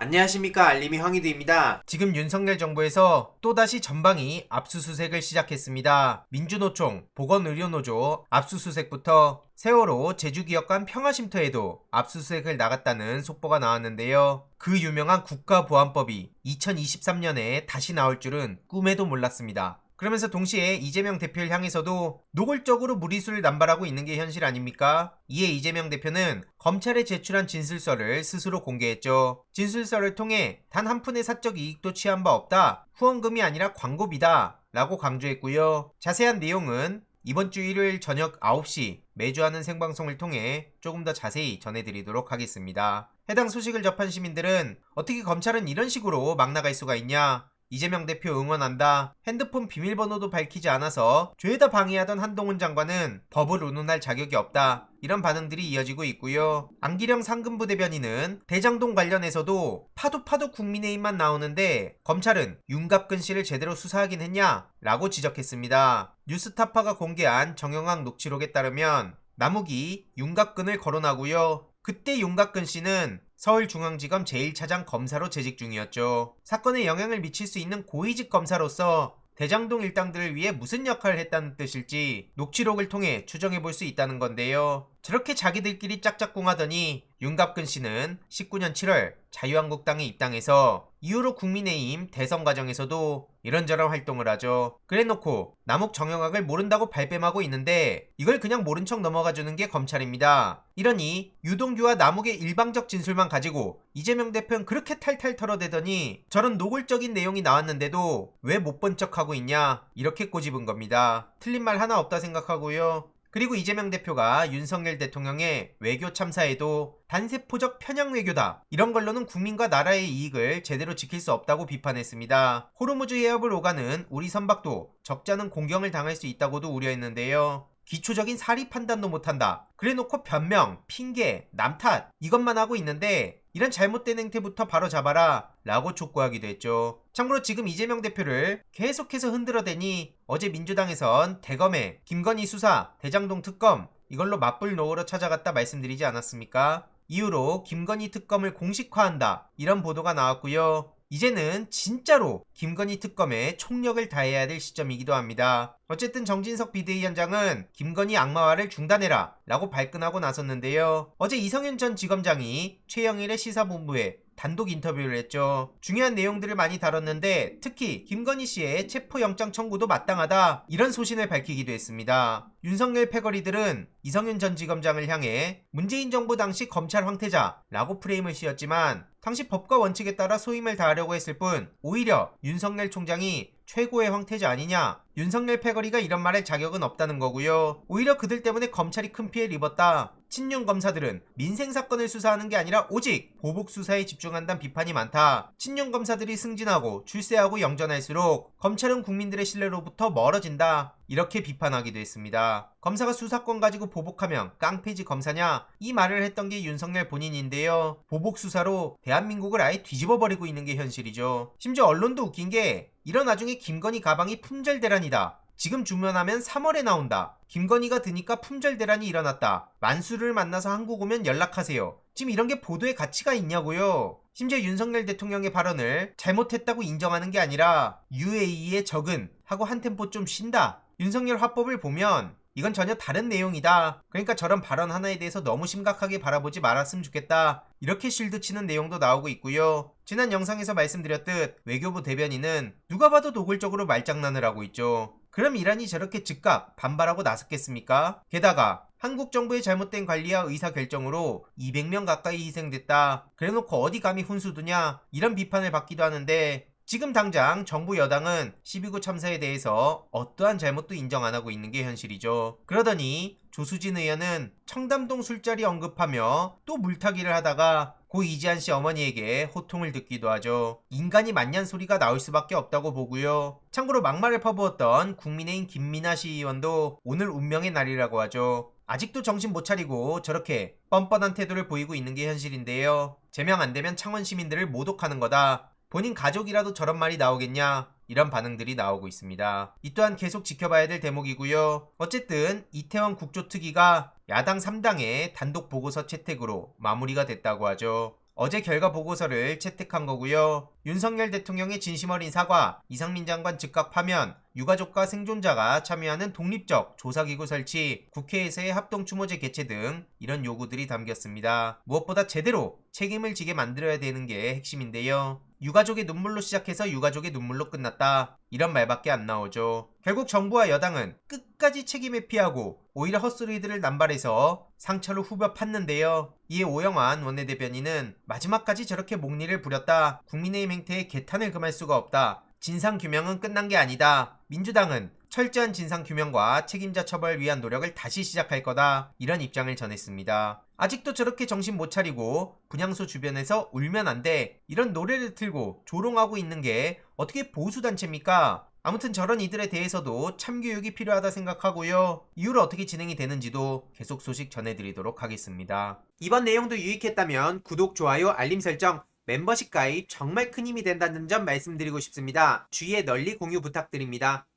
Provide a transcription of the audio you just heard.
안녕하십니까, 알림이 황희두입니다. 지금 윤석열 정부에서 또다시 전방위 압수수색을 시작했습니다. 민주노총, 보건의료노조 압수수색부터 세월호 제주기업관 평화쉼터에도 압수수색을 나갔다는 속보가 나왔는데요. 그 유명한 국가보안법이 2023년에 다시 나올 줄은 꿈에도 몰랐습니다. 그러면서 동시에 이재명 대표를 향해서도 노골적으로 무리수를 남발하고 있는 게 현실 아닙니까? 이에 이재명 대표는 검찰에 제출한 진술서를 스스로 공개했죠. 진술서를 통해 단 한 푼의 사적 이익도 취한 바 없다. 후원금이 아니라 광고비다. 라고 강조했고요. 자세한 내용은 이번 주 일요일 저녁 9시 매주 하는 생방송을 통해 조금 더 자세히 전해드리도록 하겠습니다. 해당 소식을 접한 시민들은 어떻게 검찰은 이런 식으로 막 나갈 수가 있냐? 이재명 대표 응원한다. 핸드폰 비밀번호도 밝히지 않아서 죄다 방해하던 한동훈 장관은 법을 운운할 자격이 없다. 이런 반응들이 이어지고 있고요. 안기령 상근부 대변인은 대장동 관련해서도 파도 국민의힘만 나오는데 검찰은 윤갑근 씨를 제대로 수사하긴 했냐? 라고 지적했습니다. 뉴스타파가 공개한 정영학 녹취록에 따르면 남욱이 윤갑근을 거론하고요. 그때 윤갑근 씨는 서울중앙지검 제1차장 검사로 재직 중이었죠. 사건에 영향을 미칠 수 있는 고위직 검사로서 대장동 일당들을 위해 무슨 역할을 했다는 뜻일지 녹취록을 통해 추정해볼 수 있다는 건데요. 저렇게 자기들끼리 짝짝꿍하더니 윤갑근 씨는 19년 7월 자유한국당에 입당해서 이후로 국민의힘 대선 과정에서도 이런저런 활동을 하죠. 그래놓고 남욱 정영학을 모른다고 발뺌하고 있는데 이걸 그냥 모른 척 넘어가주는 게 검찰입니다. 이러니 유동규와 남욱의 일방적 진술만 가지고 이재명 대표는 그렇게 탈탈 털어대더니 저런 노골적인 내용이 나왔는데도 왜 못 본 척하고 있냐, 이렇게 꼬집은 겁니다. 틀린 말 하나 없다 생각하고요. 그리고 이재명 대표가 윤석열 대통령의 외교 참사에도 단세포적 편향 외교다, 이런 걸로는 국민과 나라의 이익을 제대로 지킬 수 없다고 비판했습니다. 호르무즈 해협을 오가는 우리 선박도 적잖은 공경을 당할 수 있다고도 우려했는데요. 기초적인 사리 판단도 못한다. 그래놓고 변명, 핑계, 남 탓 이것만 하고 있는데 이런 잘못된 행태부터 바로 잡아라 라고 촉구하기도 했죠. 참고로 지금 이재명 대표를 계속해서 흔들어대니 어제 민주당에선 대검에 김건희 수사, 대장동 특검 이걸로 맞불 놓으러 찾아갔다 말씀드리지 않았습니까? 이후로 김건희 특검을 공식화한다, 이런 보도가 나왔고요. 이제는 진짜로 김건희 특검에 총력을 다해야 될 시점이기도 합니다. 어쨌든 정진석 비대위원장은 김건희 악마화를 중단해라 라고 발끈하고 나섰는데요. 어제 이성윤 전 지검장이 최영일의 시사본부에 단독 인터뷰를 했죠. 중요한 내용들을 많이 다뤘는데 특히 김건희 씨의 체포영장 청구도 마땅하다, 이런 소신을 밝히기도 했습니다. 윤석열 패거리들은 이성윤 전 지검장을 향해 문재인 정부 당시 검찰 황태자라고 프레임을 씌웠지만 당시 법과 원칙에 따라 소임을 다하려고 했을 뿐 오히려 윤석열 총장이 최고의 황태자 아니냐, 윤석열 패거리가 이런 말할 자격은 없다는 거고요. 오히려 그들 때문에 검찰이 큰 피해를 입었다. 친윤 검사들은 민생 사건을 수사하는 게 아니라 오직 보복 수사에 집중한다는 비판이 많다. 친윤 검사들이 승진하고 출세하고 영전할수록 검찰은 국민들의 신뢰로부터 멀어진다, 이렇게 비판하기도 했습니다. 검사가 수사권 가지고 보복하면 깡패지 검사냐, 이 말을 했던 게 윤석열 본인인데요. 보복 수사로 대한민국을 아예 뒤집어버리고 있는 게 현실이죠. 심지어 언론도 웃긴 게 이런 와중에 김건희 가방이 품절 대란이다, 지금 주문하면 3월에 나온다, 김건희가 드니까 품절 대란이 일어났다, 만수를 만나서 한국 오면 연락하세요, 지금 이런 게 보도의 가치가 있냐고요. 심지어 윤석열 대통령의 발언을 잘못했다고 인정하는 게 아니라 UAE의 적은 하고 한 템포 좀 쉰다. 윤석열 화법을 보면 이건 전혀 다른 내용이다. 그러니까 저런 발언 하나에 대해서 너무 심각하게 바라보지 말았으면 좋겠다, 이렇게 쉴드 치는 내용도 나오고 있고요. 지난 영상에서 말씀드렸듯 외교부 대변인은 누가 봐도 노골적으로 말장난을 하고 있죠. 그럼 이란이 저렇게 즉각 반발하고 나섰겠습니까? 게다가 한국 정부의 잘못된 관리와 의사결정으로 200명 가까이 희생됐다, 그래놓고 어디 감히 훈수두냐, 이런 비판을 받기도 하는데 지금 당장 정부 여당은 12구 참사에 대해서 어떠한 잘못도 인정 안 하고 있는 게 현실이죠. 그러더니 조수진 의원은 청담동 술자리 언급하며 또 물타기를 하다가 고 이지한 씨 어머니에게 호통을 듣기도 하죠. 인간이 맞냔 소리가 나올 수밖에 없다고 보고요. 참고로 막말을 퍼부었던 국민의힘 김민아 시의원도 오늘 운명의 날이라고 하죠. 아직도 정신 못 차리고 저렇게 뻔뻔한 태도를 보이고 있는 게 현실인데요. 제명 안 되면 창원 시민들을 모독하는 거다, 본인 가족이라도 저런 말이 나오겠냐, 이런 반응들이 나오고 있습니다. 이 또한 계속 지켜봐야 될 대목이고요. 어쨌든 이태원 국조특위가 야당 3당의 단독 보고서 채택으로 마무리가 됐다고 하죠. 어제 결과 보고서를 채택한 거고요. 윤석열 대통령의 진심 어린 사과, 이상민 장관 즉각 파면, 유가족과 생존자가 참여하는 독립적 조사기구 설치, 국회에서의 합동추모제 개최 등 이런 요구들이 담겼습니다. 무엇보다 제대로 책임을 지게 만들어야 되는 게 핵심인데요. 유가족의 눈물로 시작해서 유가족의 눈물로 끝났다. 이런 말밖에 안 나오죠. 결국 정부와 여당은 끝까지 책임 회피하고 오히려 헛소리들을 남발해서 상처를 후벼 팠는데요. 이에 오영환 원내대변인은 마지막까지 저렇게 목리를 부렸다. 국민의힘 행태에 개탄을 금할 수가 없다. 진상규명은 끝난 게 아니다. 민주당은 철저한 진상규명과 책임자 처벌을 위한 노력을 다시 시작할 거다. 이런 입장을 전했습니다. 아직도 저렇게 정신 못 차리고 분향소 주변에서 울면 안 돼. 이런 노래를 틀고 조롱하고 있는 게 어떻게 보수단체입니까? 아무튼 저런 이들에 대해서도 참교육이 필요하다 생각하고요. 이후로 어떻게 진행이 되는지도 계속 소식 전해드리도록 하겠습니다. 이번 내용도 유익했다면 구독, 좋아요, 알림 설정, 멤버십 가입 정말 큰 힘이 된다는 점 말씀드리고 싶습니다. 주위에 널리 공유 부탁드립니다.